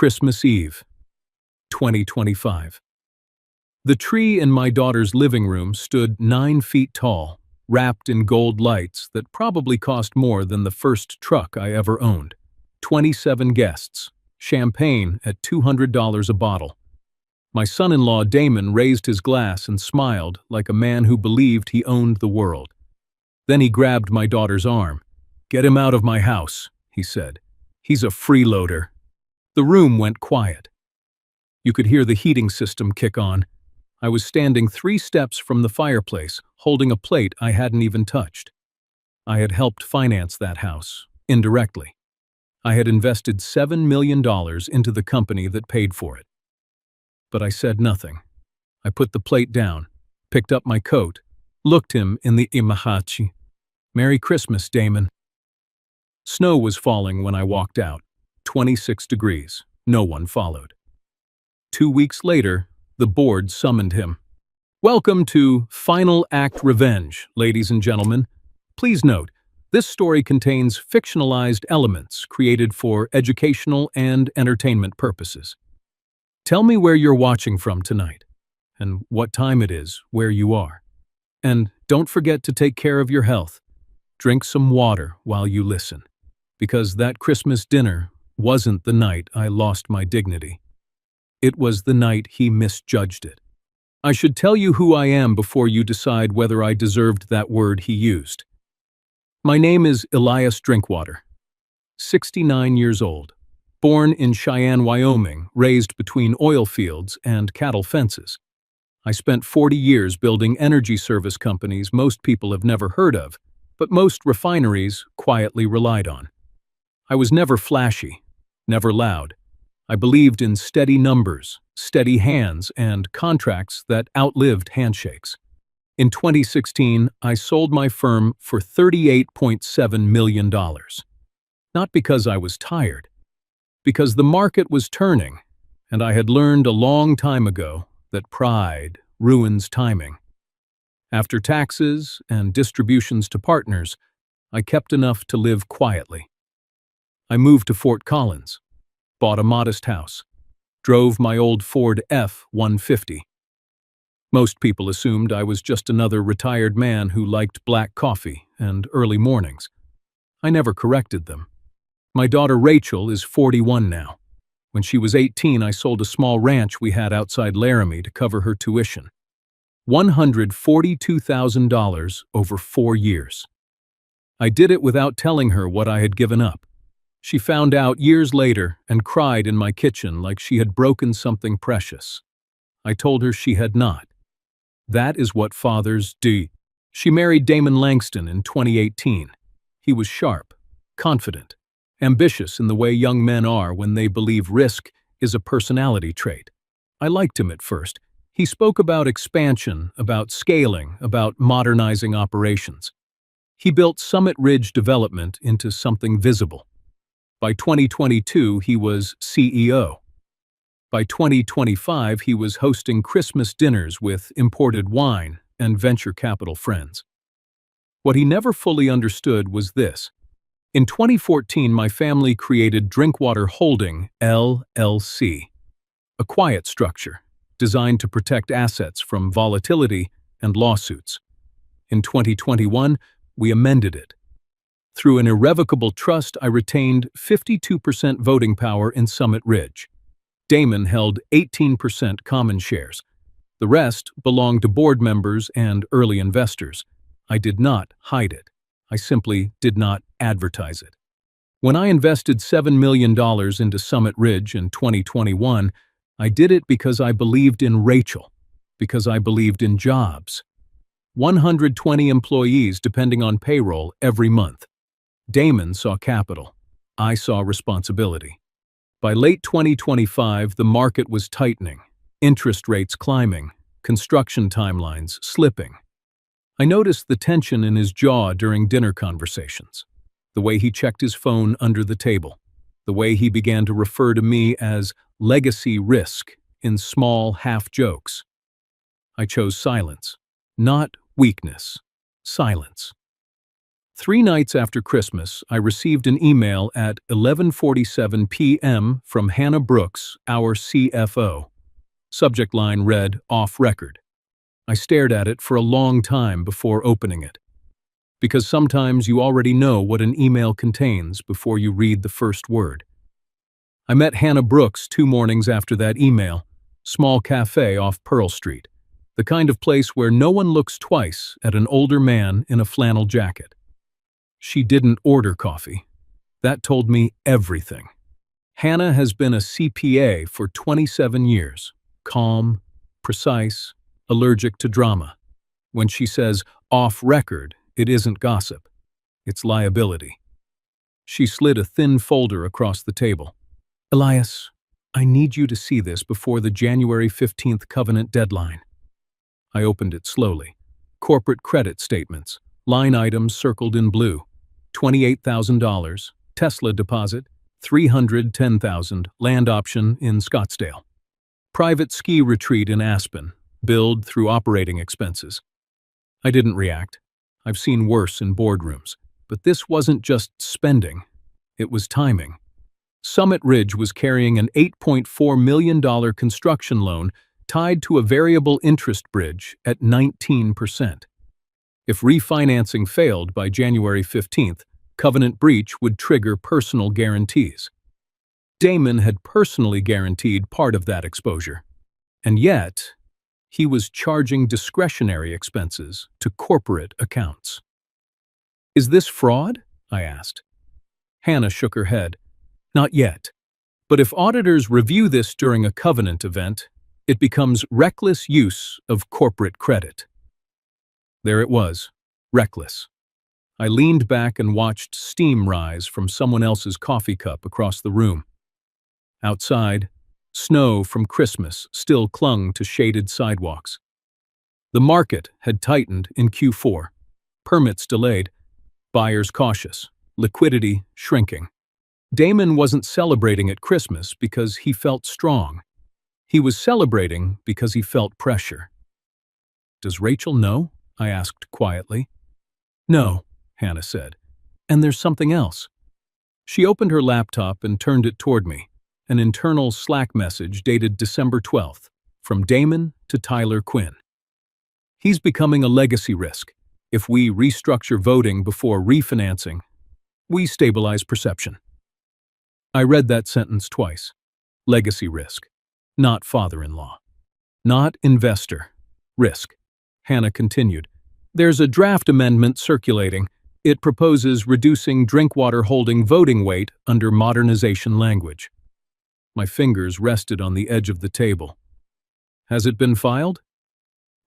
Christmas Eve, 2025. The tree in my daughter's living room stood 9 feet tall, wrapped in gold lights that probably cost more than the first truck I ever owned. 27 guests, champagne at $200 a bottle. My son-in-law Damon raised his glass and smiled like a man who believed he owned the world. Then he grabbed my daughter's arm. "Get him out of my house," he said. "He's a freeloader." The room went quiet. You could hear the heating system kick on. I was standing 3 steps from the fireplace, holding a plate I hadn't even touched. I had helped finance that house, indirectly. I had invested $7 million into the company that paid for it. But I said nothing. I put the plate down, picked up my coat, looked him in the imahachi. "Merry Christmas, Damon." Snow was falling when I walked out, 26 degrees. No one followed. 2 weeks later, the board summoned him. "Welcome to Final Act Revenge, ladies and gentlemen. Please note, this story contains fictionalized elements created for educational and entertainment purposes. Tell me where you're watching from tonight, and what time it is where you are. And don't forget to take care of your health. Drink some water while you listen, because that Christmas dinner wasn't the night I lost my dignity. It was the night he misjudged it. I should tell you who I am before you decide whether I deserved that word he used. My name is Elias Drinkwater, 69 years old. Born in Cheyenne, Wyoming, raised between oil fields and cattle fences. I spent 40 years building energy service companies most people have never heard of, but most refineries quietly relied on. I was never flashy, never loud. I believed in steady numbers, steady hands, and contracts that outlived handshakes. In 2016, I sold my firm for $38.7 million. Not because I was tired, because the market was turning, and I had learned a long time ago that pride ruins timing. After taxes and distributions to partners, I kept enough to live quietly. I moved to Fort Collins, bought a modest house, drove my old Ford F-150. Most people assumed I was just another retired man who liked black coffee and early mornings. I never corrected them. My daughter Rachel is 41 now. When she was 18, I sold a small ranch we had outside Laramie to cover her tuition. $142,000 over 4 years. I did it without telling her what I had given up. She found out years later and cried in my kitchen like she had broken something precious. I told her she had not. That is what fathers do. She married Damon Langston in 2018. He was sharp, confident, ambitious in the way young men are when they believe risk is a personality trait. I liked him at first. He spoke about expansion, about scaling, about modernizing operations. He built Summit Ridge Development into something visible. By 2022, he was CEO. By 2025, he was hosting Christmas dinners with imported wine and venture capital friends. What he never fully understood was this. In 2014, my family created Drinkwater Holding, LLC, a quiet structure designed to protect assets from volatility and lawsuits. In 2021, we amended it. Through an irrevocable trust, I retained 52% voting power in Summit Ridge. Damon held 18% common shares. The rest belonged to board members and early investors. I did not hide it. I simply did not advertise it. When I invested $7 million into Summit Ridge in 2021, I did it because I believed in Rachel, because I believed in jobs. 120 employees depending on payroll every month. Damon saw capital. I saw responsibility. By late 2025, the market was tightening, interest rates climbing, construction timelines slipping. I noticed the tension in his jaw during dinner conversations, the way he checked his phone under the table, the way he began to refer to me as legacy risk in small half-jokes. I chose silence, not weakness, silence. 3 nights after Christmas, I received an email at 11:47 p.m. from Hannah Brooks, our CFO. Subject line read, "Off record." I stared at it for a long time before opening it. Because sometimes you already know what an email contains before you read the first word. I met Hannah Brooks 2 mornings after that email, small cafe off Pearl Street, the kind of place where no one looks twice at an older man in a flannel jacket. She didn't order coffee. That told me everything. Hannah has been a CPA for 27 years, calm, precise, allergic to drama. When she says off record, it isn't gossip. It's liability. She slid a thin folder across the table. "Elias, I need you to see this before the January 15th covenant deadline." I opened it slowly. Corporate credit statements, line items circled in blue. $28,000, Tesla deposit, $310,000, land option in Scottsdale. Private ski retreat in Aspen, billed through operating expenses. I didn't react. I've seen worse in boardrooms. But this wasn't just spending. It was timing. Summit Ridge was carrying an $8.4 million construction loan tied to a variable interest bridge at 19%. If refinancing failed by January 15th, covenant breach would trigger personal guarantees. Damon had personally guaranteed part of that exposure. And yet, he was charging discretionary expenses to corporate accounts. "Is this fraud?" I asked. Hannah shook her head. "Not yet. But if auditors review this during a covenant event, it becomes reckless use of corporate credit." There it was, reckless. I leaned back and watched steam rise from someone else's coffee cup across the room. Outside, snow from Christmas still clung to shaded sidewalks. The market had tightened in Q4. Permits delayed, buyers cautious, liquidity shrinking. Damon wasn't celebrating at Christmas because he felt strong. He was celebrating because he felt pressure. "Does Rachel know?" I asked quietly. "No," Hannah said. "And there's something else." She opened her laptop and turned it toward me, an internal Slack message dated December 12th, from Damon to Tyler Quinn. "He's becoming a legacy risk. If we restructure voting before refinancing, we stabilize perception." I read that sentence twice. Legacy risk. Not father-in-law. Not investor. Risk. Hannah continued. "There's a draft amendment circulating. It proposes reducing Drinkwater Holding voting weight under modernization language." My fingers rested on the edge of the table. "Has it been filed?"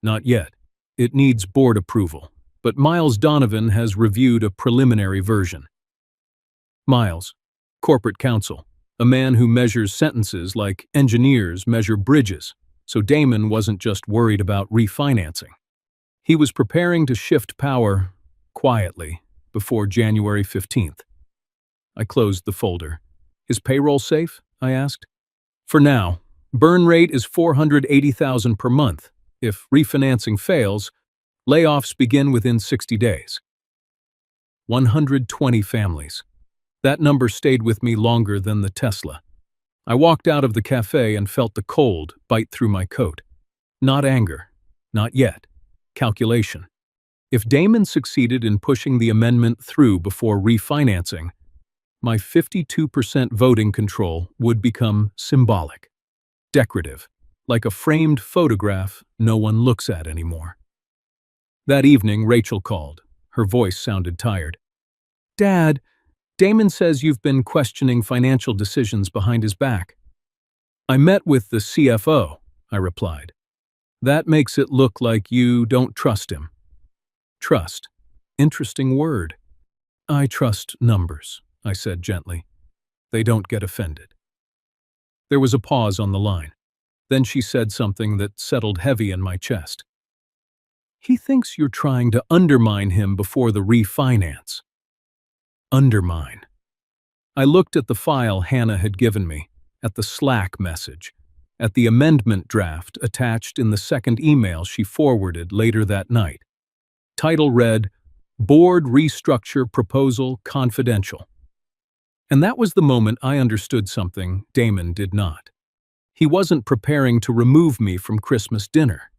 "Not yet. It needs board approval, but Miles Donovan has reviewed a preliminary version." Miles, corporate counsel, a man who measures sentences like engineers measure bridges, so Damon wasn't just worried about refinancing. He was preparing to shift power quietly before January 15th. I closed the folder. "Is payroll safe?" I asked. "For now. Burn rate is $480,000 per month. If refinancing fails, layoffs begin within 60 days. 120 families. That number stayed with me longer than the Tesla. I walked out of the cafe and felt the cold bite through my coat. Not anger. Not yet. Calculation. If Damon succeeded in pushing the amendment through before refinancing, my 52% voting control would become symbolic, decorative, like a framed photograph no one looks at anymore. That evening, Rachel called. Her voice sounded tired. "Dad, Damon says you've been questioning financial decisions behind his back." "I met with the CFO," I replied. "That makes it look like you don't trust him." Trust. Interesting word. "I trust numbers," I said gently. "They don't get offended." There was a pause on the line. Then she said something that settled heavy in my chest. "He thinks you're trying to undermine him before the refinance." Undermine. I looked at the file Hannah had given me, at the Slack message, at the amendment draft attached in the second email she forwarded later that night. Title read, Board restructure proposal confidential. And that was the moment I understood something Damon did not. He wasn't preparing to remove me from Christmas dinner.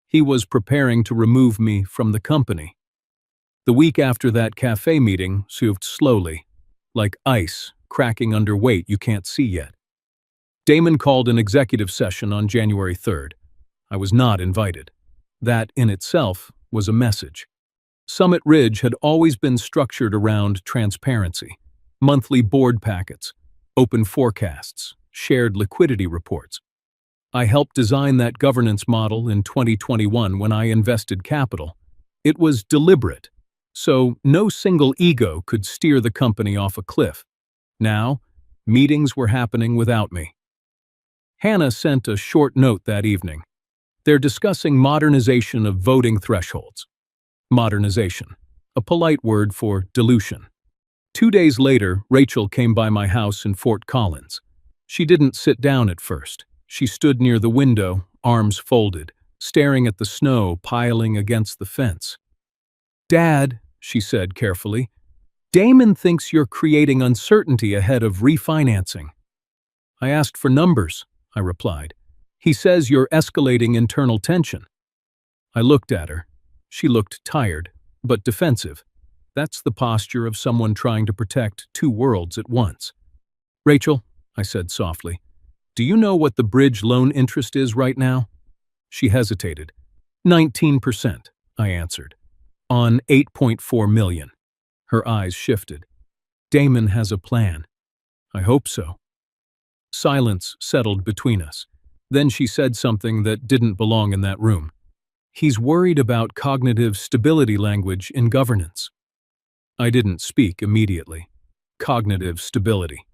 He was preparing to remove me from the company. The week after that cafe meeting moved slowly, like ice cracking under weight you can't see yet. Damon called an executive session on January 3rd. I was not invited. That, in itself, was a message. Summit Ridge had always been structured around transparency, monthly board packets, open forecasts, shared liquidity reports. I helped design that governance model in 2021 when I invested capital. It was deliberate, so no single ego could steer the company off a cliff. Now, meetings were happening without me. Hannah sent a short note that evening. They're discussing modernization of voting thresholds. Modernization, a polite word for dilution. 2 days later, Rachel came by my house in Fort Collins. She didn't sit down at first. She stood near the window, arms folded, staring at the snow piling against the fence. "Dad," she said carefully, "Damon thinks you're creating uncertainty ahead of refinancing." "I asked for numbers," I replied. "He says you're escalating internal tension." I looked at her. She looked tired, but defensive. That's the posture of someone trying to protect two worlds at once. "Rachel," I said softly, "do you know what the bridge loan interest is right now?" She hesitated. 19%, I answered. "On 8.4 million. Her eyes shifted. "Damon has a plan." "I hope so." Silence settled between us. Then she said something that didn't belong in that room. "He's worried about cognitive stability language in governance." I didn't speak immediately. Cognitive stability.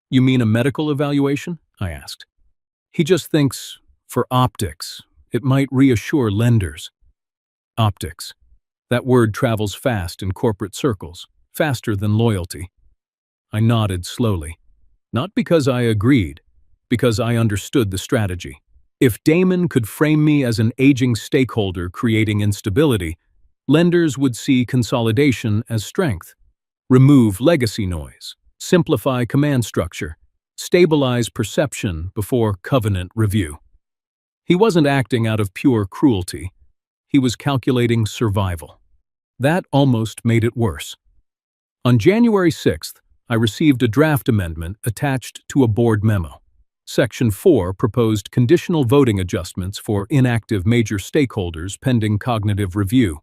"You mean a medical evaluation?" I asked. "He just thinks, for optics, it might reassure lenders." Optics. That word travels fast in corporate circles, faster than loyalty. I nodded slowly. Not because I agreed, because I understood the strategy. If Damon could frame me as an aging stakeholder creating instability, lenders would see consolidation as strength. Remove legacy noise, simplify command structure, stabilize perception before covenant review. He wasn't acting out of pure cruelty. He was calculating survival. That almost made it worse. On January 6th, I received a draft amendment attached to a board memo. Section 4 proposed conditional voting adjustments for inactive major stakeholders pending cognitive review.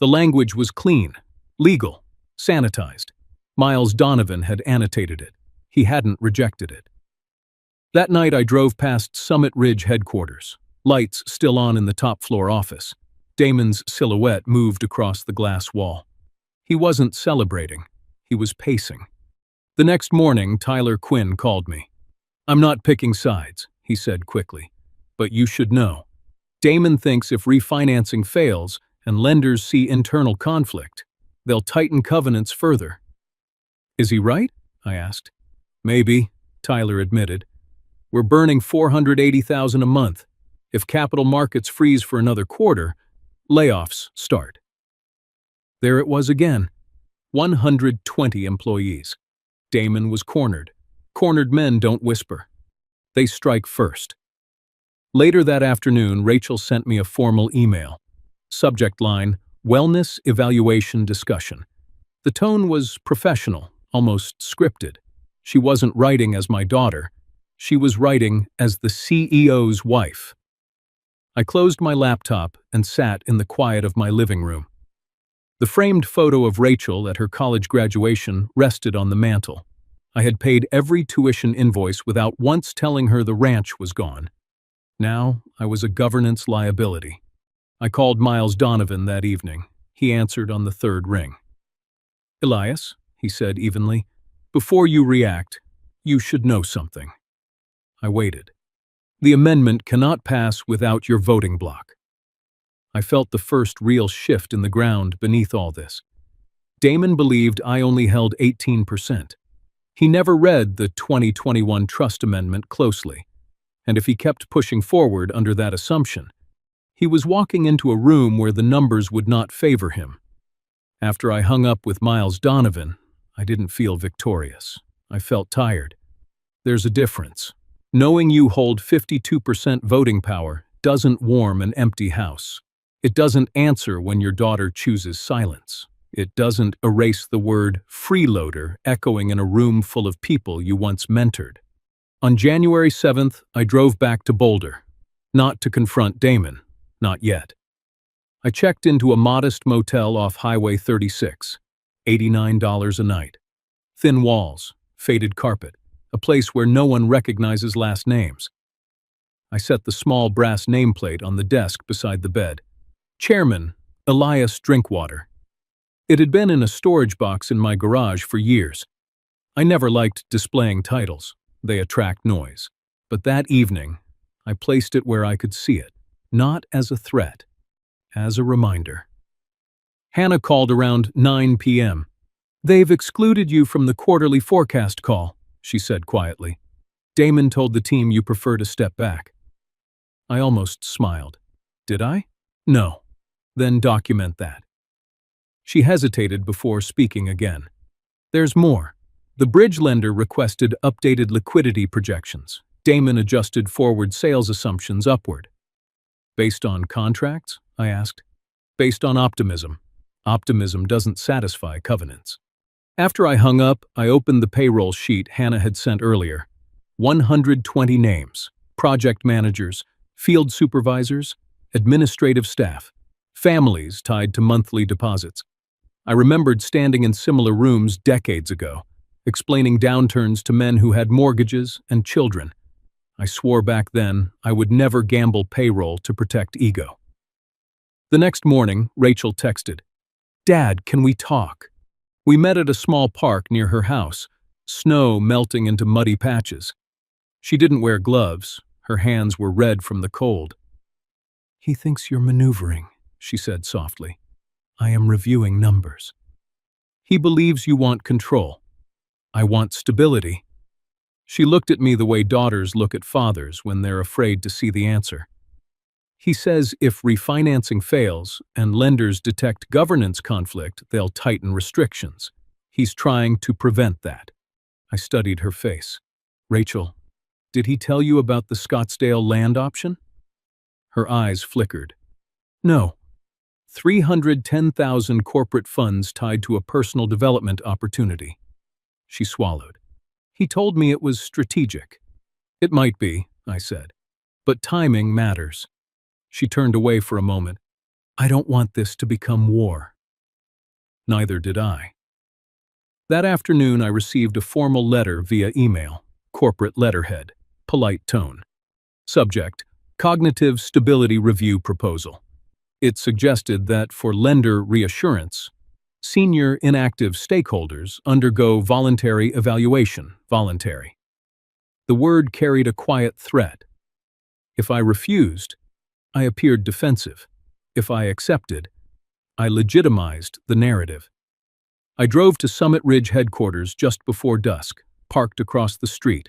The language was clean, legal, sanitized. Miles Donovan had annotated it. He hadn't rejected it. That night I drove past Summit Ridge headquarters, lights still on in the top-floor office. Damon's silhouette moved across the glass wall. He wasn't celebrating. He was pacing. The next morning, Tyler Quinn called me. "I'm not picking sides," he said quickly, "but you should know. Damon thinks if refinancing fails and lenders see internal conflict, they'll tighten covenants further." "Is he right?" I asked. "Maybe," Tyler admitted. "We're burning $480,000 a month. If capital markets freeze for another quarter, layoffs start." There it was again. 120 employees. Damon was cornered. Cornered men don't whisper. They strike first. Later that afternoon, Rachel sent me a formal email. Subject line, "Wellness Evaluation Discussion." The tone was professional, almost scripted. She wasn't writing as my daughter. She was writing as the CEO's wife. I closed my laptop and sat in the quiet of my living room. The framed photo of Rachel at her college graduation rested on the mantel. I had paid every tuition invoice without once telling her the ranch was gone. Now I was a governance liability. I called Miles Donovan that evening. He answered on the third ring. "Elias," he said evenly, "before you react, you should know something." I waited. "The amendment cannot pass without your voting bloc." I felt the first real shift in the ground beneath all this. Damon believed I only held 18%. He never read the 2021 Trust Amendment closely, and if he kept pushing forward under that assumption, he was walking into a room where the numbers would not favor him. After I hung up with Miles Donovan, I didn't feel victorious. I felt tired. There's a difference. Knowing you hold 52% voting power doesn't warm an empty house. It doesn't answer when your daughter chooses silence. It doesn't erase the word freeloader echoing in a room full of people you once mentored. On January 7th, I drove back to Boulder. Not to confront Damon. Not yet. I checked into a modest motel off Highway 36. $89 a night. Thin walls, faded carpet, a place where no one recognizes last names. I set the small brass nameplate on the desk beside the bed. Chairman, Elias Drinkwater. It had been in a storage box in my garage for years. I never liked displaying titles. They attract noise. But that evening, I placed it where I could see it, not as a threat, as a reminder. Hannah called around 9 p.m. "They've excluded you from the quarterly forecast call," she said quietly. "Damon told the team you prefer to step back." I almost smiled. Did I? No. Then document that. She hesitated before speaking again. There's more. The bridge lender requested updated liquidity projections. Damon adjusted forward sales assumptions upward. Based on contracts? I asked. Based on optimism. Optimism doesn't satisfy covenants. After I hung up, I opened the payroll sheet Hannah had sent earlier. 120 names, project managers, field supervisors, administrative staff, families tied to monthly deposits. I remembered standing in similar rooms decades ago, explaining downturns to men who had mortgages and children. I swore back then I would never gamble payroll to protect ego. The next morning, Rachel texted, "Dad, can we talk?" We met at a small park near her house, snow melting into muddy patches. She didn't wear gloves. Her hands were red from the cold. "He thinks you're maneuvering," she said softly. "I am reviewing numbers." "He believes you want control. I want stability." She looked at me the way daughters look at fathers when they're afraid to see the answer. "He says if refinancing fails and lenders detect governance conflict, they'll tighten restrictions. He's trying to prevent that." I studied her face. "Rachel, did he tell you about the Scottsdale land option?" Her eyes flickered. "No. 310,000 corporate funds tied to a personal development opportunity." She swallowed. "He told me it was strategic." "It might be," I said. "But timing matters." She turned away for a moment. "I don't want this to become war." Neither did I. That afternoon, I received a formal letter via email, corporate letterhead, polite tone. Subject, Cognitive Stability Review Proposal. It suggested that for lender reassurance, senior inactive stakeholders undergo voluntary evaluation, voluntary. The word carried a quiet threat. If I refused, I appeared defensive. If I accepted, I legitimized the narrative. I drove to Summit Ridge headquarters just before dusk, parked across the street,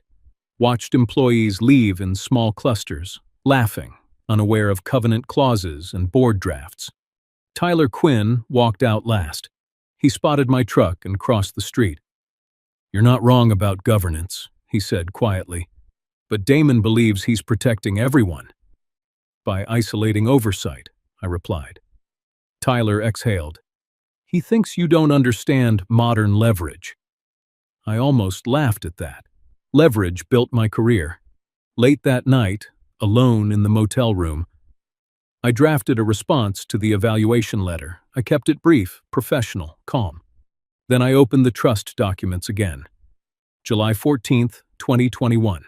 watched employees leave in small clusters, laughing, unaware of covenant clauses and board drafts. Tyler Quinn walked out last. He spotted my truck and crossed the street. "You're not wrong about governance," he said quietly, "but Damon believes he's protecting everyone." "By isolating oversight," I replied. Tyler exhaled. "He thinks you don't understand modern leverage." I almost laughed at that. Leverage built my career. Late that night, alone in the motel room, I drafted a response to the evaluation letter. I kept it brief, professional, calm. Then I opened the trust documents again. July 14th, 2021.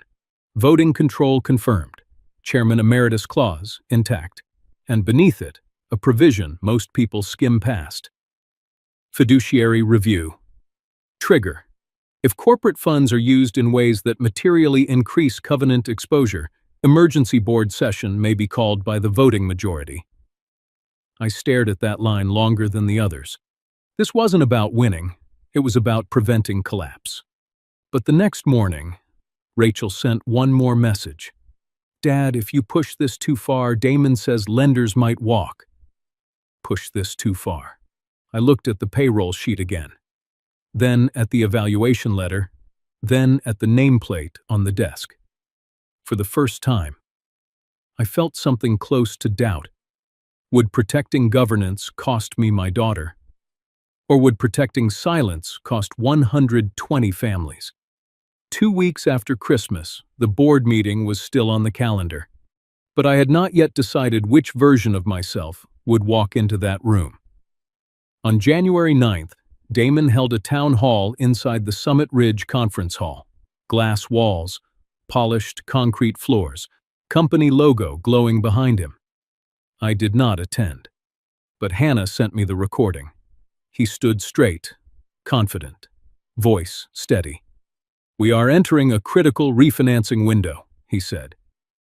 Voting control confirmed. Chairman Emeritus clause intact. And beneath it, a provision most people skim past. Fiduciary review. Trigger. If corporate funds are used in ways that materially increase covenant exposure, emergency board session may be called by the voting majority. I stared at that line longer than the others. This wasn't about winning, it was about preventing collapse. But the next morning, Rachel sent one more message. "Dad, if you push this too far, Damon says lenders might walk." Push this too far. I looked at the payroll sheet again, then at the evaluation letter, then at the nameplate on the desk. For the first time, I felt something close to doubt. Would protecting governance cost me my daughter? Or would protecting silence cost 120 families? 2 weeks after Christmas, the board meeting was still on the calendar, but I had not yet decided which version of myself would walk into that room. On January 9th, Damon held a town hall inside the Summit Ridge Conference Hall. Glass walls, polished concrete floors, company logo glowing behind him. I did not attend, but Hannah sent me the recording. He stood straight, confident, voice steady. "We are entering a critical refinancing window," he said.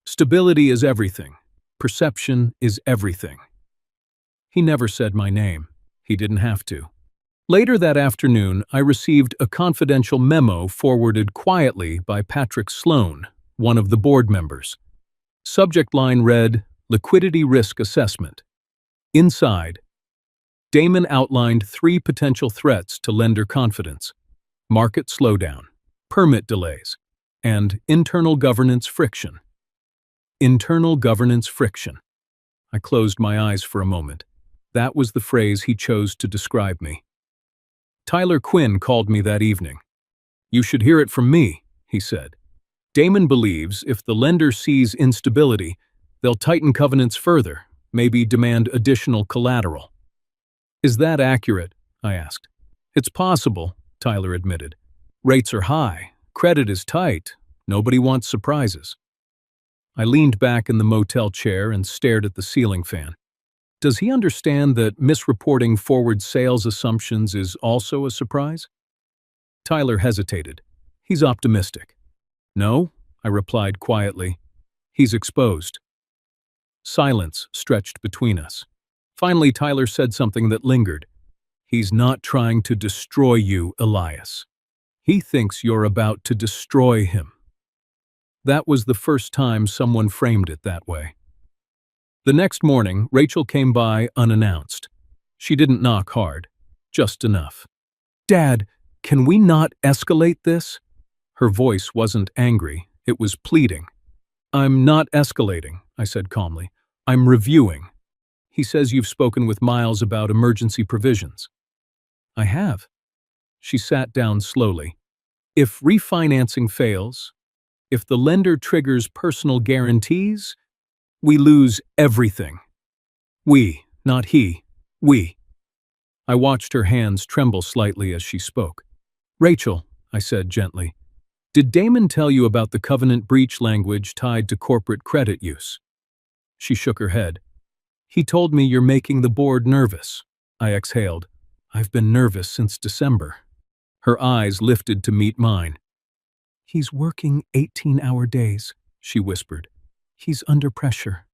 "Stability is everything. Perception is everything." He never said my name. He didn't have to. Later that afternoon, I received a confidential memo forwarded quietly by Patrick Sloan, one of the board members. Subject line read, "Liquidity Risk Assessment." Inside, Damon outlined 3 potential threats to lender confidence: market slowdown, permit delays, and internal governance friction. Internal governance friction. I closed my eyes for a moment. That was the phrase he chose to describe me. Tyler Quinn called me that evening. "You should hear it from me," he said. "Damon believes if the lender sees instability, they'll tighten covenants further, maybe demand additional collateral." "Is that accurate?" I asked. "It's possible," Tyler admitted. "Rates are high, credit is tight, nobody wants surprises." I leaned back in the motel chair and stared at the ceiling fan. Does he understand that misreporting forward sales assumptions is also a surprise? Tyler hesitated. He's optimistic. "No," I replied quietly. "He's exposed." Silence stretched between us. Finally, Tyler said something that lingered. "He's not trying to destroy you, Elias. He thinks you're about to destroy him." That was the first time someone framed it that way. The next morning, Rachel came by unannounced. She didn't knock hard, just enough. "Dad, can we not escalate this?" Her voice wasn't angry, it was pleading. "I'm not escalating," I said calmly. "I'm reviewing. He says you've spoken with Miles about emergency provisions." "I have." She sat down slowly. "If refinancing fails, if the lender triggers personal guarantees, we lose everything. We, not he, we." I watched her hands tremble slightly as she spoke. "Rachel," I said gently, "did Damon tell you about the covenant breach language tied to corporate credit use?" She shook her head. "He told me you're making the board nervous." I exhaled. "I've been nervous since December." Her eyes lifted to meet mine. "He's working 18-hour days," she whispered. "He's under pressure."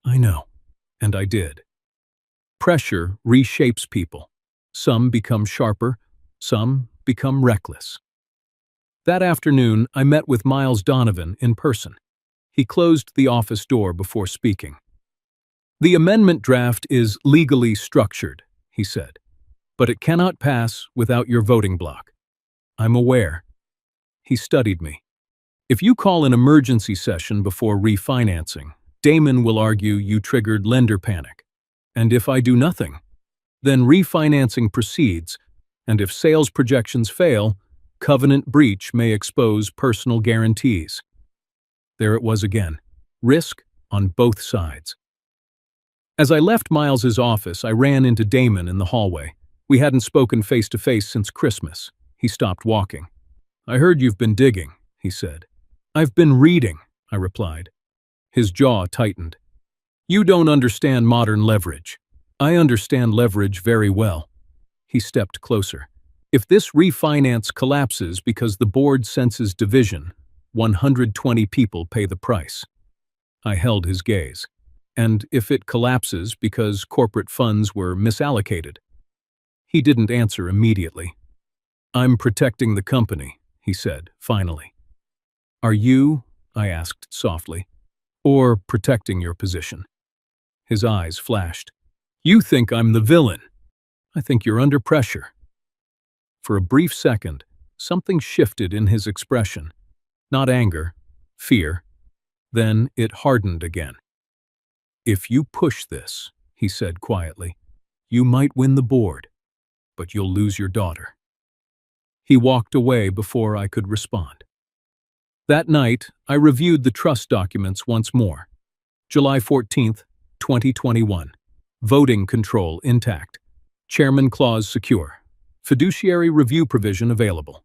I know, and I did. Pressure reshapes people. Some become sharper, some become reckless. That afternoon, I met with Miles Donovan in person. He closed the office door before speaking. "The amendment draft is legally structured," he said, "but it cannot pass without your voting bloc." "I'm aware." He studied me. "If you call an emergency session before refinancing, Damon will argue you triggered lender panic. And if I do nothing, then refinancing proceeds, and if sales projections fail, covenant breach may expose personal guarantees." There it was again. Risk on both sides. As I left Miles's office, I ran into Damon in the hallway. We hadn't spoken face-to-face since Christmas. He stopped walking. "I heard you've been digging," he said. "I've been reading," I replied. His jaw tightened. "You don't understand modern leverage." "I understand leverage very well." He stepped closer. "If this refinance collapses because the board senses division, 120 people pay the price." I held his gaze. "And if it collapses because corporate funds were misallocated?" He didn't answer immediately. "I'm protecting the company," he said, finally. "Are you," I asked softly, "or protecting your position?" His eyes flashed. "You think I'm the villain." I think you're under pressure." For a brief second, something shifted in his expression. Not anger, fear. Then it hardened again. "If you push this," he said quietly, "you might win the board, but you'll lose your daughter." He walked away before I could respond. That night, I reviewed the trust documents once more. July 14th, 2021. Voting control intact. Chairman clause secure. Fiduciary review provision available.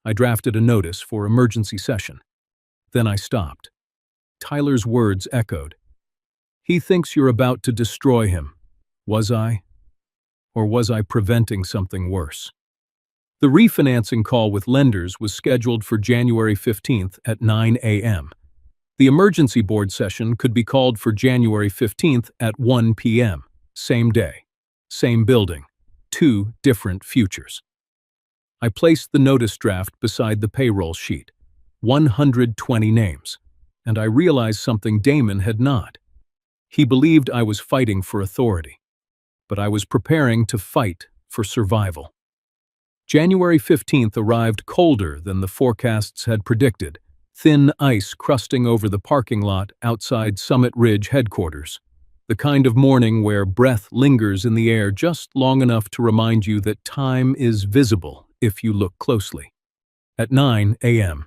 I drafted a notice for emergency session. Then I stopped. Tyler's words echoed. "He thinks you're about to destroy him." Was I? Or was I preventing something worse? The refinancing call with lenders was scheduled for January 15th at 9 a.m. The emergency board session could be called for January 15th at 1 p.m. Same day, same building, two different futures. I placed the notice draft beside the payroll sheet, 120 names, and I realized something Damon had not. He believed I was fighting for authority, but I was preparing to fight for survival. January 15th arrived colder than the forecasts had predicted, thin ice crusting over the parking lot outside Summit Ridge headquarters, the kind of morning where breath lingers in the air just long enough to remind you that time is visible if you look closely. At 9 a.m.,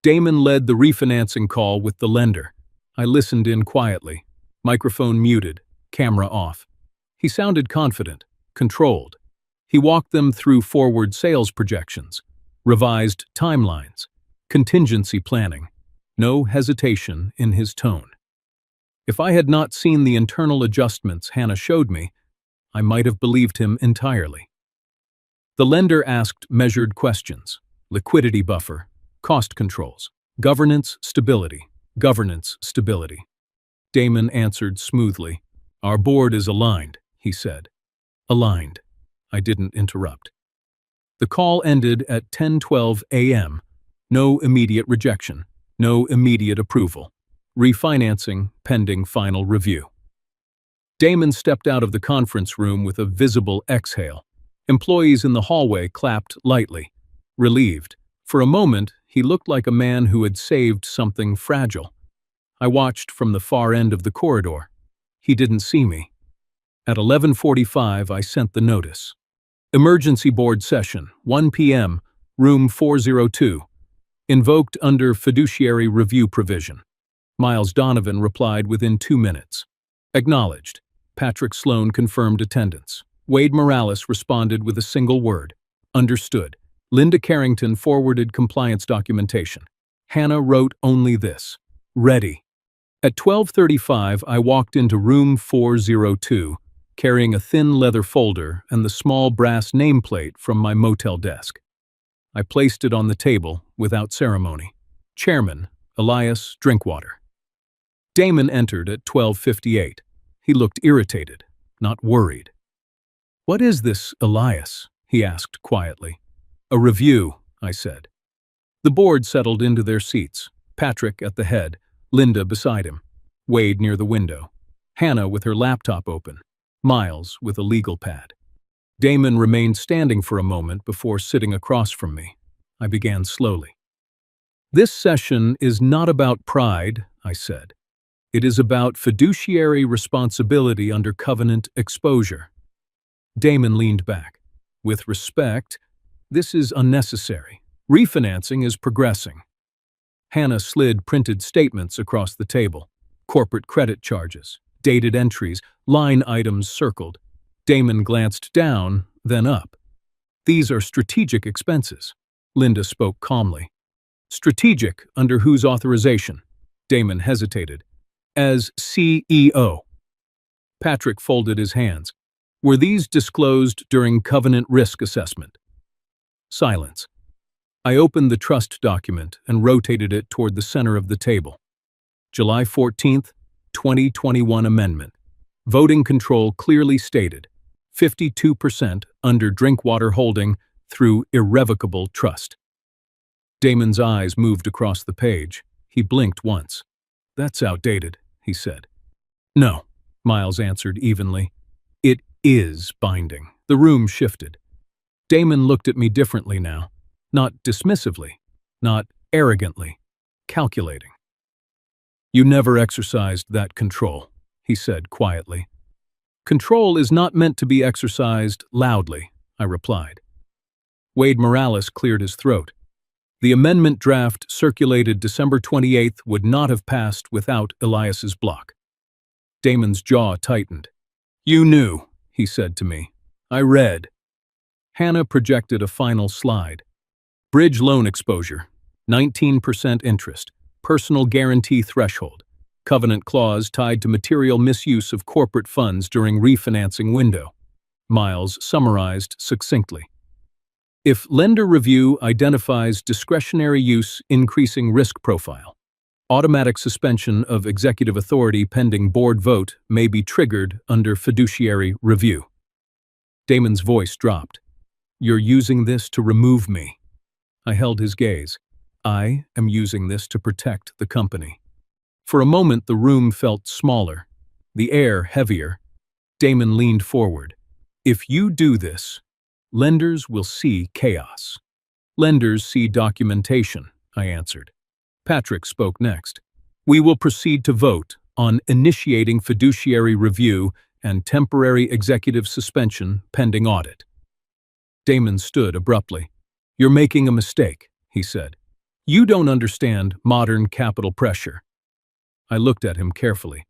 Damon led the refinancing call with the lender. I listened in quietly, microphone muted, camera off. He sounded confident, controlled. He walked them through forward sales projections, revised timelines, contingency planning, no hesitation in his tone. If I had not seen the internal adjustments Hannah showed me, I might have believed him entirely. The lender asked measured questions: liquidity buffer, cost controls, governance stability, governance stability. Damon answered smoothly. "Our board is aligned," he said. Aligned. I didn't interrupt. The call ended at 10:12 a.m. No immediate rejection, no immediate approval. Refinancing pending final review. Damon stepped out of the conference room with a visible exhale. Employees in the hallway clapped lightly, relieved. For a moment, he looked like a man who had saved something fragile. I watched from the far end of the corridor. He didn't see me. At 11:45, I sent the notice. Emergency board session, 1 p.m., room 402. Invoked under fiduciary review provision. Miles Donovan replied within 2 minutes. Acknowledged. Patrick Sloan confirmed attendance. Wade Morales responded with a single word. Understood. Linda Carrington forwarded compliance documentation. Hannah wrote only this. Ready. At 12:35, I walked into room 402, carrying a thin leather folder and the small brass nameplate from my motel desk. I placed it on the table without ceremony. Chairman, Elias Drinkwater. Damon entered at 12:58. He looked irritated, not worried. "What is this, Elias?" he asked quietly. "A review," I said. The board settled into their seats, Patrick at the head, Linda beside him, Wade near the window, Hannah with her laptop open, Miles with a legal pad. Damon remained standing for a moment before sitting across from me. I began slowly. "This session is not about pride," I said. "It is about fiduciary responsibility under covenant exposure." Damon leaned back. "With respect, this is unnecessary. Refinancing is progressing." Hannah slid printed statements across the table. Corporate credit charges, dated entries, line items circled. Damon glanced down, then up. "These are strategic expenses." Linda spoke calmly. "Strategic under whose authorization?" Damon hesitated. "As CEO." Patrick folded his hands. "Were these disclosed during covenant risk assessment?" Silence. I opened the trust document and rotated it toward the center of the table. July 14th, 2021 amendment. Voting control clearly stated. 52% under Drinkwater Holding through irrevocable trust. Damon's eyes moved across the page. He blinked once. "That's outdated," he said. "No," Miles answered evenly. "It is binding. The room shifted. Damon looked at me differently now. Not dismissively, not arrogantly, calculating. "You never exercised that control," he said quietly. "Control is not meant to be exercised loudly," I replied. Wade Morales cleared his throat. The amendment draft circulated December 28th would not have passed without Elias's block. Damon's jaw tightened. "You knew," he said to me. "I read." Hannah projected a final slide. Bridge loan exposure, 19% interest, personal guarantee threshold, covenant clause tied to material misuse of corporate funds during refinancing window. Miles summarized succinctly. If lender review identifies discretionary use increasing risk profile, automatic suspension of executive authority pending board vote may be triggered under fiduciary review. Damon's voice dropped. "You're using this to remove me." I held his gaze. "I am using this to protect the company." For a moment the room felt smaller, the air heavier. Damon leaned forward. "If you do this, lenders will see chaos." "Lenders see documentation," I answered. Patrick spoke next. "We will proceed to vote on initiating fiduciary review and temporary executive suspension pending audit." Damon stood abruptly. "You're making a mistake," he said. "You don't understand modern capital pressure." I looked at him carefully.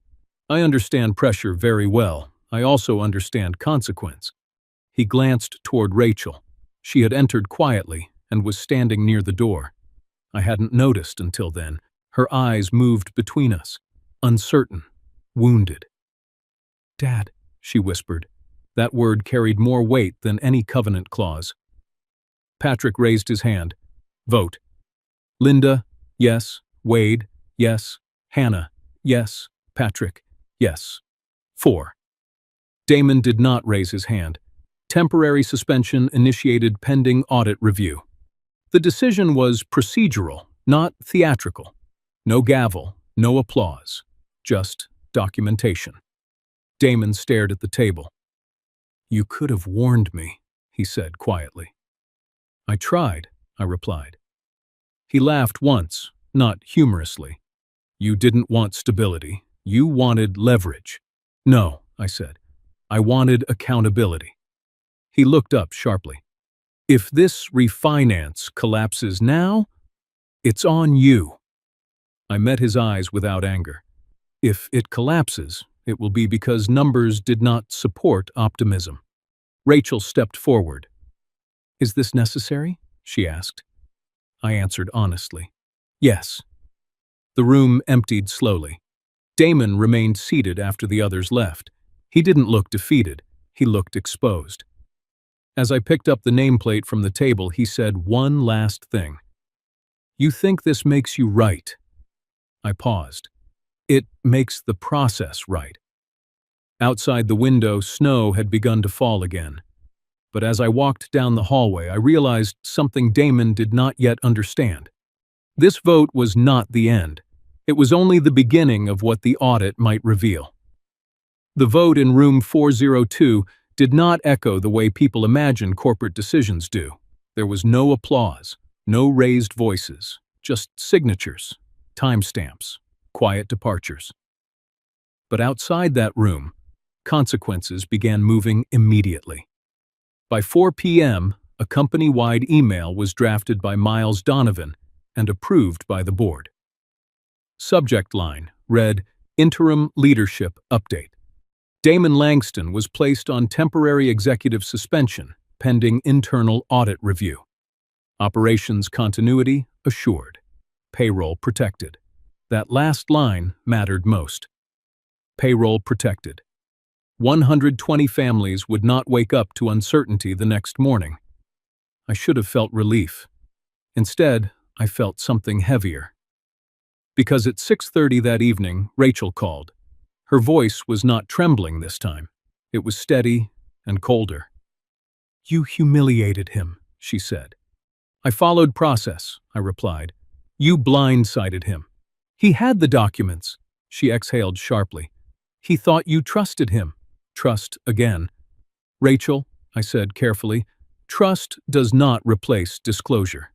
"I understand pressure very well. I also understand consequence." He glanced toward Rachel. She had entered quietly and was standing near the door. I hadn't noticed until then. Her eyes moved between us, uncertain, wounded. "Dad," she whispered. That word carried more weight than any covenant clause. Patrick raised his hand. "Vote." Linda, yes. Wade, yes. Hannah, yes. Patrick, yes. 4. Damon did not raise his hand. Temporary suspension initiated pending audit review. The decision was procedural, not theatrical. No gavel, no applause, just documentation. Damon stared at the table. "You could have warned me," he said quietly. "I tried," I replied. He laughed once, not humorously. "You didn't want stability. You wanted leverage." "No," I said. "I wanted accountability." He looked up sharply. "If this refinance collapses now, it's on you." I met his eyes without anger. "If it collapses, it will be because numbers did not support optimism." Rachel stepped forward. "Is this necessary?" she asked. I answered honestly. "Yes." The room emptied slowly. Damon remained seated after the others left. He didn't look defeated. He looked exposed. As I picked up the nameplate from the table, he said one last thing. "You think this makes you right?" I paused. "It makes the process right." Outside the window, snow had begun to fall again. But as I walked down the hallway, I realized something Damon did not yet understand. This vote was not the end. It was only the beginning of what the audit might reveal. The vote in room 402 did not echo the way people imagine corporate decisions do. There was no applause, no raised voices, just signatures, timestamps, quiet departures. But outside that room, consequences began moving immediately. By 4 p.m., a company-wide email was drafted by Miles Donovan and approved by the board. Subject line read, "Interim Leadership Update." Damon Langston was placed on temporary executive suspension, pending internal audit review. Operations continuity assured. Payroll protected. That last line mattered most. Payroll protected. 120 families would not wake up to uncertainty the next morning. I should have felt relief. Instead, I felt something heavier. Because at 6:30 that evening, Rachel called. Her voice was not trembling this time. It was steady and colder. "You humiliated him," she said. "I followed process," I replied. "You blindsided him. He had the documents." She exhaled sharply. "He thought you trusted him." Trust again. Rachel, I said carefully, trust does not replace disclosure.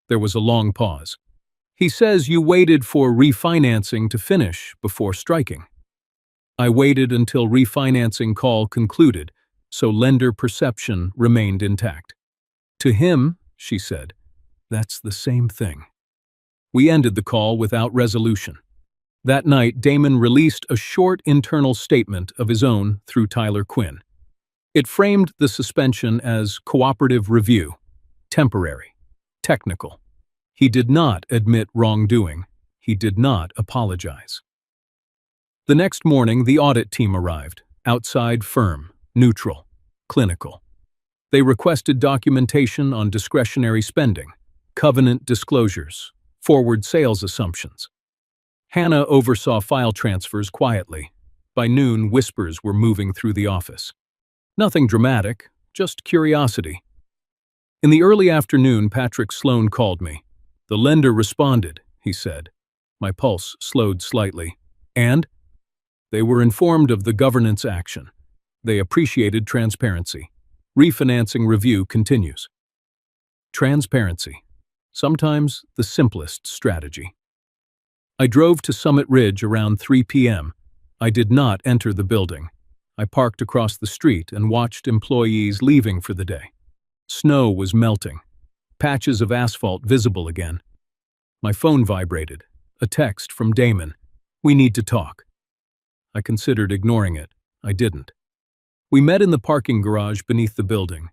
There was a long pause. He says you waited for refinancing to finish before striking. I waited until refinancing call concluded, so lender perception remained intact. To him, she said, that's the same thing. We ended the call without resolution. That night, Damon released a short internal statement of his own through Tyler Quinn. It framed the suspension as cooperative review, temporary, technical. He did not admit wrongdoing. He did not apologize. The next morning, the audit team arrived, outside firm, neutral, clinical. They requested documentation on discretionary spending, covenant disclosures, forward sales assumptions. Hannah oversaw file transfers quietly. By noon, whispers were moving through the office. Nothing dramatic, just curiosity. In the early afternoon, Patrick Sloan called me. The lender responded, he said. My pulse slowed slightly. And? They were informed of the governance action. They appreciated transparency. Refinancing review continues. Transparency. Sometimes the simplest strategy. I drove to Summit Ridge around 3 p.m. I did not enter the building. I parked across the street and watched employees leaving for the day. Snow was melting. Patches of asphalt visible again. My phone vibrated. A text from Damon. We need to talk. I considered ignoring it. I didn't. We met in the parking garage beneath the building.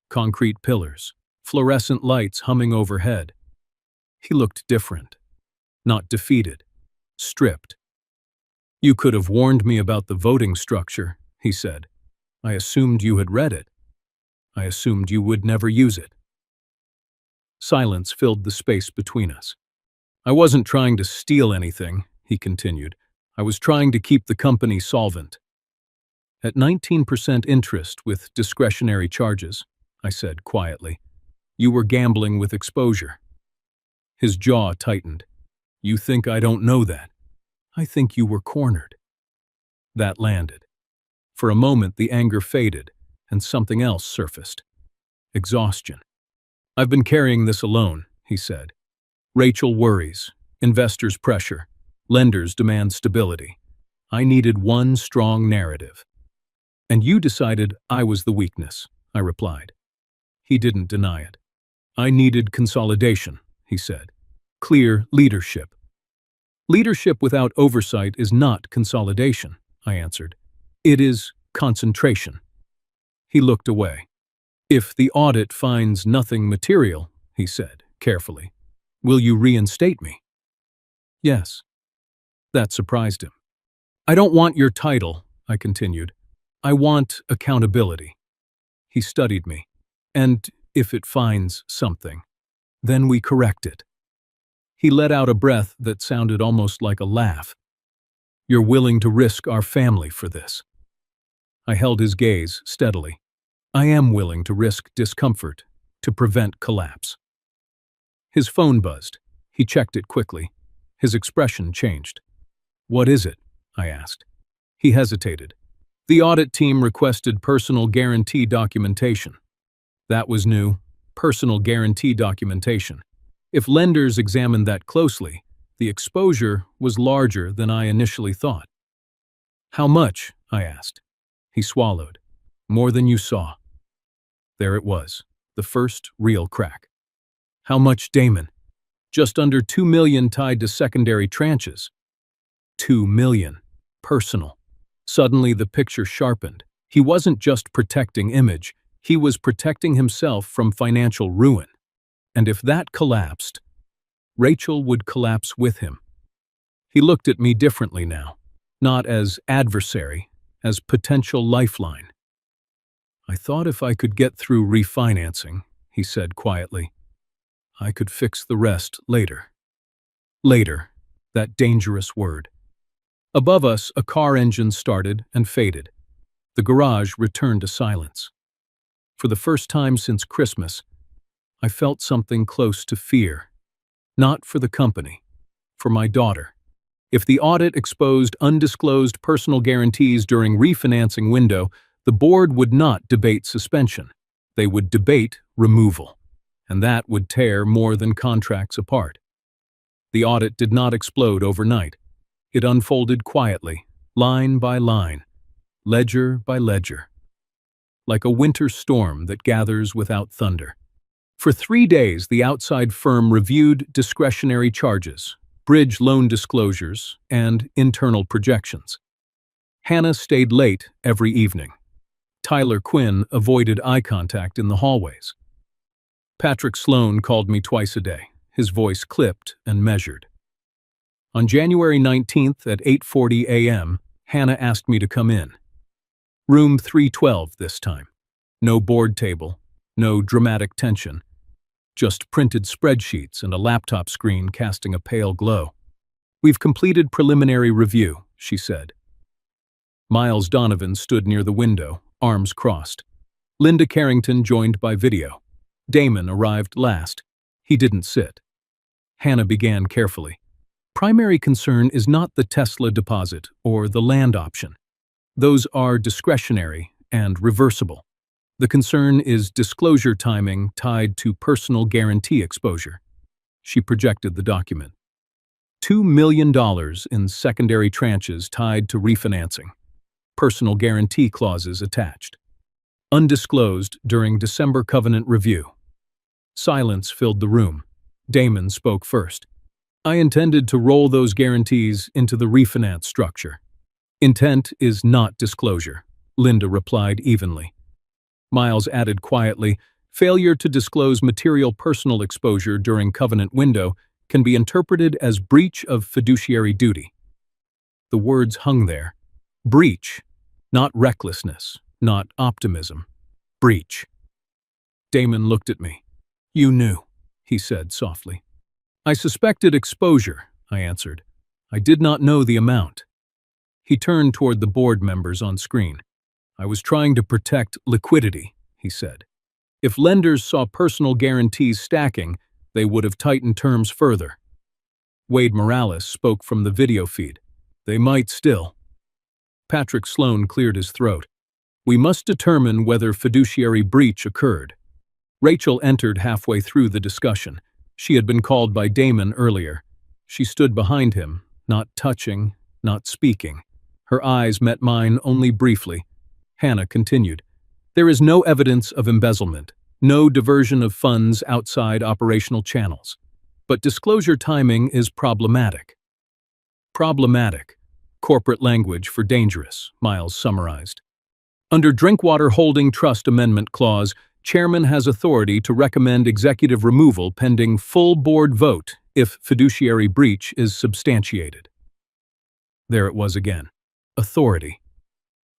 Concrete pillars. Fluorescent lights humming overhead. He looked different. Not defeated. Stripped. You could have warned me about the voting structure, he said. I assumed you had read it. I assumed you would never use it. Silence filled the space between us. I wasn't trying to steal anything, he continued. I was trying to keep the company solvent. At 19% interest with discretionary charges, I said quietly, you were gambling with exposure. His jaw tightened. You think I don't know that? I think you were cornered. That landed. For a moment, the anger faded, and something else surfaced. Exhaustion. I've been carrying this alone, he said. Rachel worries, investors pressure, lenders demand stability. I needed one strong narrative. And you decided I was the weakness, I replied. He didn't deny it. I needed consolidation, he said. Clear leadership. Leadership without oversight is not consolidation, I answered. It is concentration. He looked away. If the audit finds nothing material, he said, carefully, will you reinstate me? Yes. That surprised him. I don't want your title, I continued. I want accountability. He studied me. And if it finds something, then we correct it. He let out a breath that sounded almost like a laugh. You're willing to risk our family for this. I held his gaze steadily. I am willing to risk discomfort to prevent collapse. His phone buzzed. He checked it quickly. His expression changed. What is it? I asked. He hesitated. The audit team requested personal guarantee documentation. That was new. Personal guarantee documentation. If lenders examined that closely, the exposure was larger than I initially thought. How much? I asked. He swallowed. More than you saw. There it was, the first real crack. How much, Damon? Just under $2 million tied to secondary tranches. $2 million. Personal. Suddenly the picture sharpened. He wasn't just protecting image, he was protecting himself from financial ruin. And if that collapsed, Rachel would collapse with him. He looked at me differently now, not as adversary, as potential lifeline. I thought if I could get through refinancing, he said quietly, I could fix the rest later. Later, that dangerous word. Above us, a car engine started and faded. The garage returned to silence. For the first time since Christmas, I felt something close to fear. Not for the company, for my daughter. If the audit exposed undisclosed personal guarantees during refinancing window, The board would not debate suspension. They would debate removal, and that would tear more than contracts apart. The audit did not explode overnight. It unfolded quietly, line by line, ledger by ledger, like a winter storm that gathers without thunder. For 3 days, the outside firm reviewed discretionary charges, bridge loan disclosures, and internal projections. Hannah stayed late every evening. Tyler Quinn avoided eye contact in the hallways. Patrick Sloan called me twice a day, his voice clipped and measured. On January 19th at 8:40 a.m., Hannah asked me to come in. Room 312 this time. No board table, no dramatic tension, just printed spreadsheets and a laptop screen casting a pale glow. "We've completed preliminary review," she said. Miles Donovan stood near the window, arms crossed. Linda Carrington joined by video. Damon arrived last. He didn't sit. Hannah began carefully. "Primary concern is not the Tesla deposit or the land option. Those are discretionary and reversible. The concern is disclosure timing tied to personal guarantee exposure." She projected the document. $2 million in secondary tranches tied to refinancing. Personal guarantee clauses attached. Undisclosed during December covenant review. Silence filled the room. Damon spoke first. "I intended to roll those guarantees into the refinance structure." "Intent is not disclosure," Linda replied evenly. Miles added quietly, "Failure to disclose material personal exposure during covenant window can be interpreted as breach of fiduciary duty." The words hung there. Breach, not recklessness, not optimism. Breach. Damon looked at me. "You knew," he said softly. "I suspected exposure," I answered. "I did not know the amount." He turned toward the board members on screen. "I was trying to protect liquidity," he said. "If lenders saw personal guarantees stacking, they would have tightened terms further." Wade Morales spoke from the video feed. "They might still." Patrick Sloan cleared his throat. "We must determine whether fiduciary breach occurred." Rachel entered halfway through the discussion. She had been called by Damon earlier. She stood behind him, not touching, not speaking. Her eyes met mine only briefly. Hannah continued. "There is no evidence of embezzlement, no diversion of funds outside operational channels. But disclosure timing is problematic." Problematic. Corporate language for dangerous, Miles summarized. Under Drinkwater Holding Trust Amendment Clause, Chairman has authority to recommend executive removal pending full board vote if fiduciary breach is substantiated. There it was again. Authority.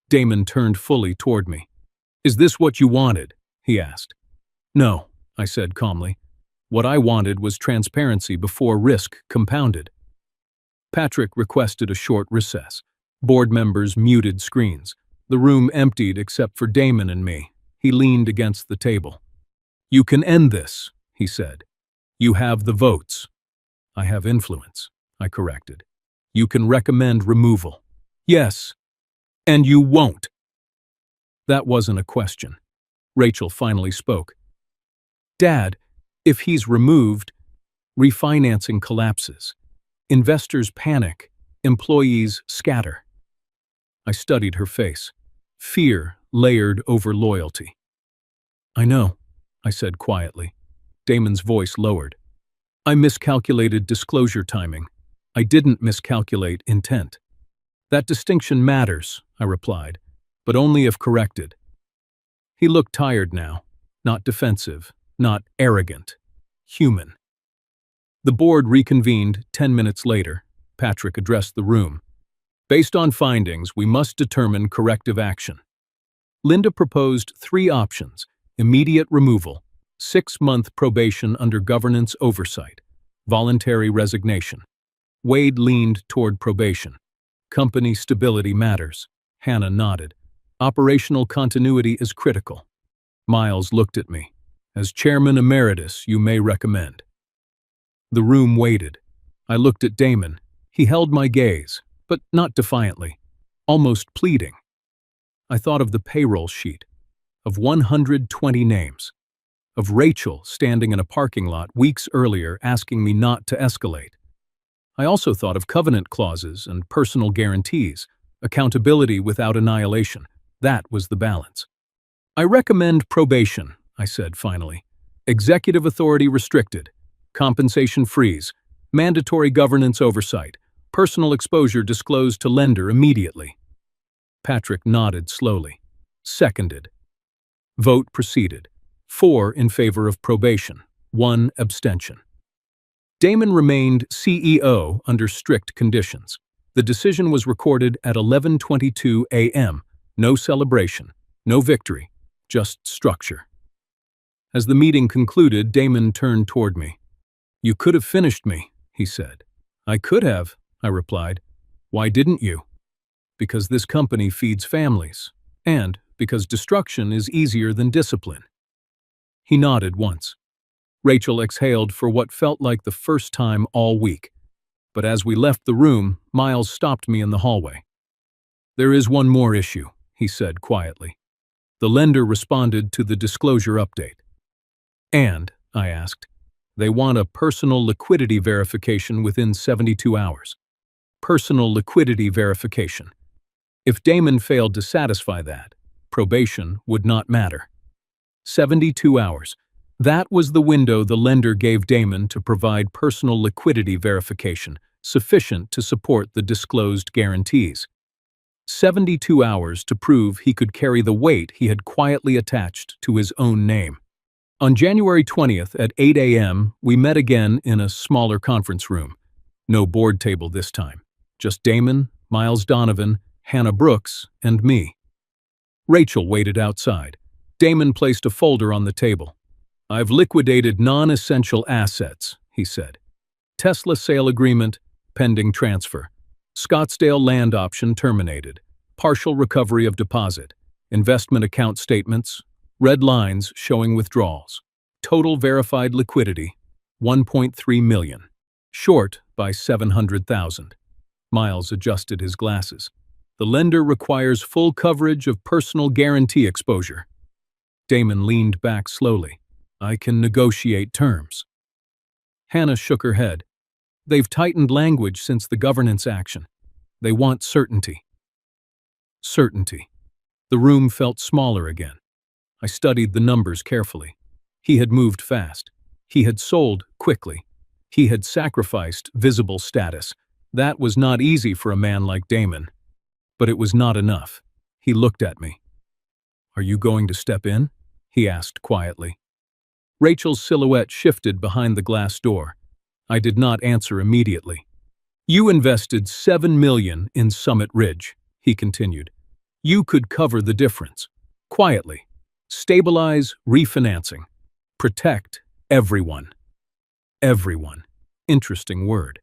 Damon turned fully toward me. "Is this what you wanted?" he asked. "No," I said calmly. "What I wanted was transparency before risk compounded." Patrick requested a short recess. Board members muted screens. The room emptied except for Damon and me. He leaned against the table. "You can end this," he said. "You have the votes." "I have influence," I corrected. "You can recommend removal." "Yes." "And you won't." That wasn't a question. Rachel finally spoke. "Dad, if he's removed, refinancing collapses. Investors panic. Employees scatter." I studied her face. Fear layered over loyalty. "I know," I said quietly. Damon's voice lowered. "I miscalculated disclosure timing. I didn't miscalculate intent." "That distinction matters," I replied, "but only if corrected." He looked tired now, not defensive, not arrogant, human. The board reconvened 10 minutes later. Patrick addressed the room. "Based on findings, we must determine corrective action." Linda proposed 3 options: immediate removal, 6-month probation under governance oversight, voluntary resignation. Wade leaned toward probation. "Company stability matters." Hannah nodded. "Operational continuity is critical." Miles looked at me. "As chairman emeritus, you may recommend." The room waited. I looked at Damon. He held my gaze, but not defiantly, almost pleading. I thought of the payroll sheet, of 120 names, of Rachel standing in a parking lot weeks earlier asking me not to escalate. I also thought of covenant clauses and personal guarantees, accountability without annihilation. That was the balance. I recommend probation, I said finally. Executive authority restricted, compensation freeze, mandatory governance oversight, personal exposure disclosed to lender immediately. Patrick nodded slowly. Seconded. Vote proceeded. 4 in favor of probation, 1 abstention. Damon remained CEO under strict conditions. The decision was recorded at 11:22 a.m. No celebration, no victory, just structure. As the meeting concluded, Damon turned toward me. "You could have finished me," he said. "I could have," I replied. "Why didn't you?" "Because this company feeds families, and because destruction is easier than discipline." He nodded once. Rachel exhaled for what felt like the first time all week. But as we left the room, Miles stopped me in the hallway. "There is one more issue," he said quietly. The lender responded to the disclosure update. "And," I asked, "they want a personal liquidity verification within 72 hours. Personal liquidity verification. If Damon failed to satisfy that, probation would not matter. 72 hours. That was the window the lender gave Damon to provide personal liquidity verification, sufficient to support the disclosed guarantees. 72 hours to prove he could carry the weight he had quietly attached to his own name. On January 20th at 8 a.m., we met again in a smaller conference room. No board table this time. Just Damon, Miles Donovan, Hannah Brooks, and me. Rachel waited outside. Damon placed a folder on the table. "I've liquidated non-essential assets," he said. "Tesla sale agreement, pending transfer. Scottsdale land option terminated. Partial recovery of deposit. Investment account statements. Red lines showing withdrawals. Total verified liquidity, 1.3 million. Short by 700,000. Miles adjusted his glasses. "The lender requires full coverage of personal guarantee exposure." Damon leaned back slowly. "I can negotiate terms." Hannah shook her head. "They've tightened language since the governance action. They want certainty." Certainty. The room felt smaller again. I studied the numbers carefully. He had moved fast. He had sold quickly. He had sacrificed visible status. That was not easy for a man like Damon. But it was not enough. He looked at me. "Are you going to step in?" he asked quietly. Rachel's silhouette shifted behind the glass door. I did not answer immediately. "You invested $7 million in Summit Ridge," he continued. "You could cover the difference. Quietly. Stabilize refinancing. Protect everyone." Everyone. Interesting word.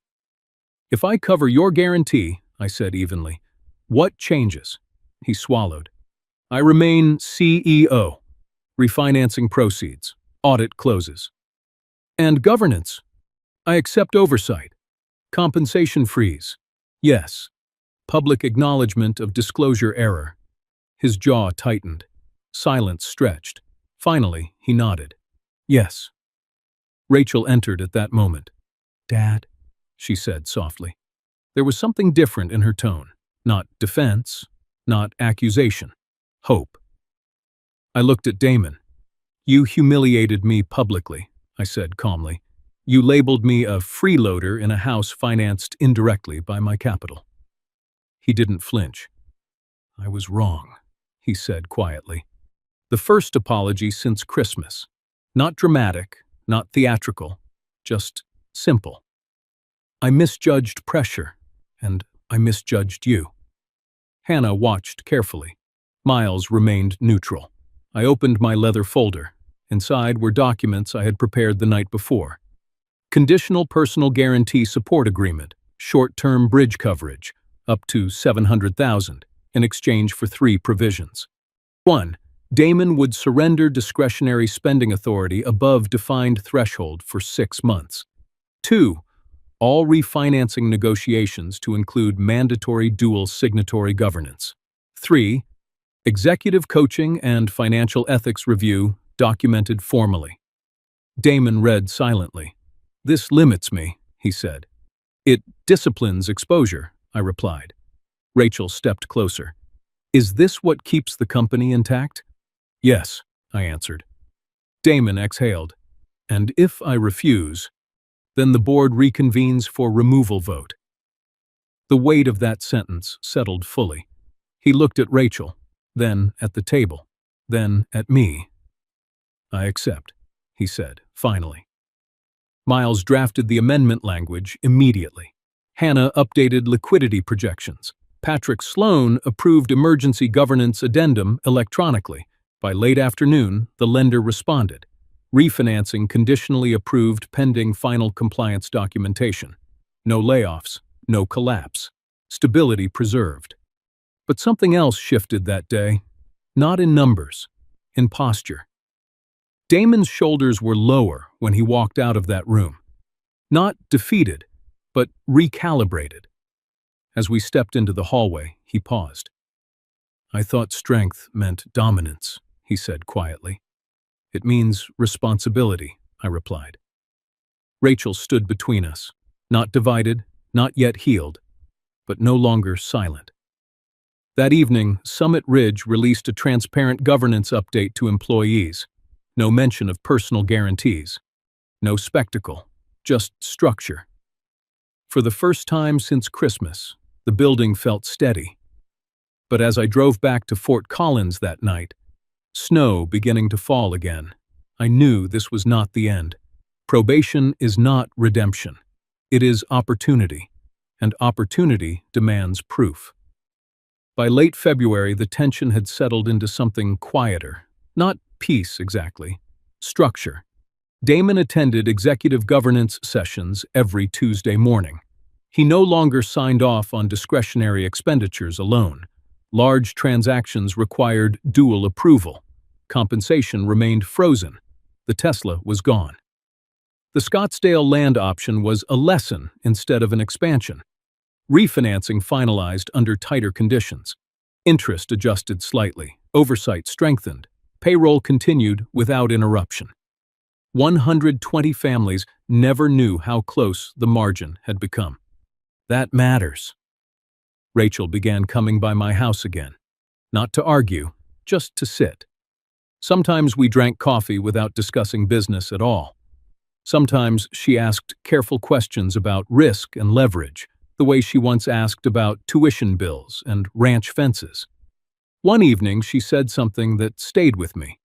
"If I cover your guarantee," I said evenly, "what changes?" He swallowed. "I remain CEO. Refinancing proceeds. Audit closes. And governance. I accept oversight. Compensation freeze. Yes. Public acknowledgement of disclosure error." His jaw tightened. Silence stretched. Finally, he nodded. "Yes." Rachel entered at that moment. "Dad," she said softly. There was something different in her tone. Not defense, not accusation. Hope. I looked at Damon. "You humiliated me publicly," I said calmly. "You labeled me a freeloader in a house financed indirectly by my capital." He didn't flinch. "I was wrong," he said quietly. The first apology since Christmas. Not dramatic, not theatrical, just simple. "I misjudged pressure, and I misjudged you." Hannah watched carefully. Miles remained neutral. I opened my leather folder. Inside were documents I had prepared the night before. Conditional Personal Guarantee Support Agreement, short-term bridge coverage, up to $700,000, in exchange for 3 provisions. 1. Damon would surrender discretionary spending authority above defined threshold for 6 months. 2. All refinancing negotiations to include mandatory dual signatory governance. 3. Executive Coaching and Financial Ethics Review documented formally. Damon read silently. "This limits me," he said. "It disciplines exposure," I replied. Rachel stepped closer. "Is this what keeps the company intact?" "Yes," I answered. Damon exhaled. "And if I refuse, then the board reconvenes for removal vote." The weight of that sentence settled fully. He looked at Rachel, then at the table, then at me. "I accept," he said, finally. Miles drafted the amendment language immediately. Hannah updated liquidity projections. Patrick Sloan approved emergency governance addendum electronically. By late afternoon, the lender responded. Refinancing conditionally approved pending final compliance documentation. No layoffs, no collapse. Stability preserved. But something else shifted that day. Not in numbers, in posture. Damon's shoulders were lower when he walked out of that room. Not defeated, but recalibrated. As we stepped into the hallway, he paused. "I thought strength meant dominance," he said quietly. "It means responsibility," I replied. Rachel stood between us, not divided, not yet healed, but no longer silent. That evening, Summit Ridge released a transparent governance update to employees. No mention of personal guarantees. No spectacle, just structure. For the first time since Christmas, the building felt steady. But as I drove back to Fort Collins that night, snow beginning to fall again, I knew this was not the end. Probation is not redemption. It is opportunity, and opportunity demands proof. By late February, the tension had settled into something quieter. Not peace, exactly. Structure. Damon attended executive governance sessions every Tuesday morning. He no longer signed off on discretionary expenditures alone. Large transactions required dual approval. Compensation remained frozen. The Tesla was gone. The Scottsdale land option was a lesson instead of an expansion. Refinancing finalized under tighter conditions. Interest adjusted slightly. Oversight strengthened. Payroll continued without interruption. 120 families never knew how close the margin had become. That matters. Rachel began coming by my house again. Not to argue, just to sit. Sometimes we drank coffee without discussing business at all. Sometimes she asked careful questions about risk and leverage, the way she once asked about tuition bills and ranch fences. One evening she said something that stayed with me.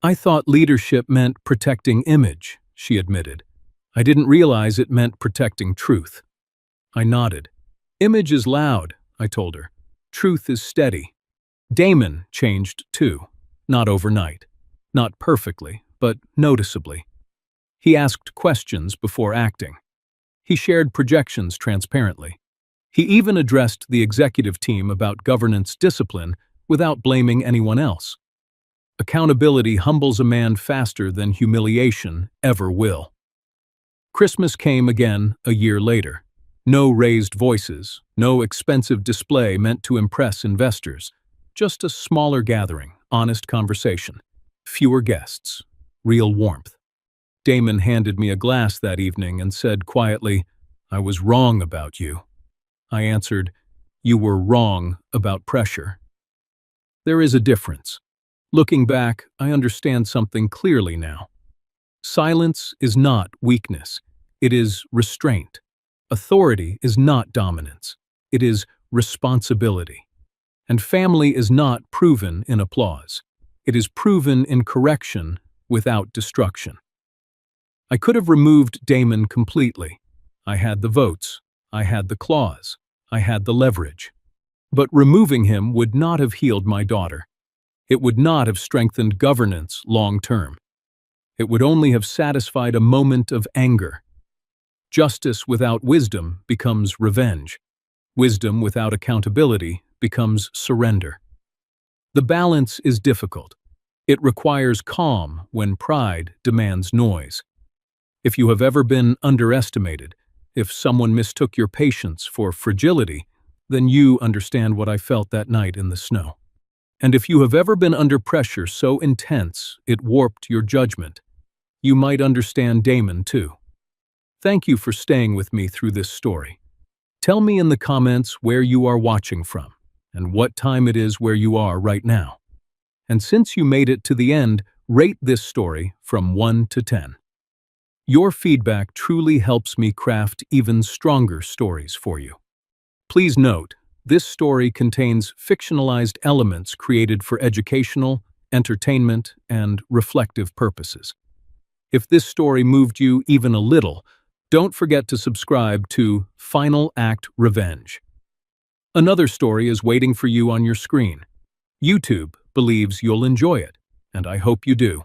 "I thought leadership meant protecting image," she admitted. "I didn't realize it meant protecting truth." I nodded. "Image is loud," I told her. "Truth is steady." Damon changed too. Not overnight. Not perfectly, but noticeably. He asked questions before acting. He shared projections transparently. He even addressed the executive team about governance discipline without blaming anyone else. Accountability humbles a man faster than humiliation ever will. Christmas came again a year later. No raised voices, no expensive display meant to impress investors. Just a smaller gathering, honest conversation. Fewer guests, real warmth. Damon handed me a glass that evening and said quietly, "I was wrong about you." I answered, "You were wrong about pressure." There is a difference. Looking back, I understand something clearly now. Silence is not weakness. It is restraint. Authority is not dominance. It is responsibility. And family is not proven in applause. It is proven in correction without destruction. I could have removed Damon completely. I had the votes. I had the claws. I had the leverage. But removing him would not have healed my daughter. It would not have strengthened governance long term. It would only have satisfied a moment of anger. Justice without wisdom becomes revenge. Wisdom without accountability becomes surrender. The balance is difficult. It requires calm when pride demands noise. If you have ever been underestimated, if someone mistook your patience for fragility, then you understand what I felt that night in the snow. And if you have ever been under pressure so intense it warped your judgment, you might understand Damon too. Thank you for staying with me through this story. Tell me in the comments where you are watching from and what time it is where you are right now. And since you made it to the end, rate this story from 1 to 10. Your feedback truly helps me craft even stronger stories for you. Please note, this story contains fictionalized elements created for educational, entertainment, and reflective purposes. If this story moved you even a little, don't forget to subscribe to Final Act Revenge. Another story is waiting for you on your screen. YouTube believes you'll enjoy it, and I hope you do.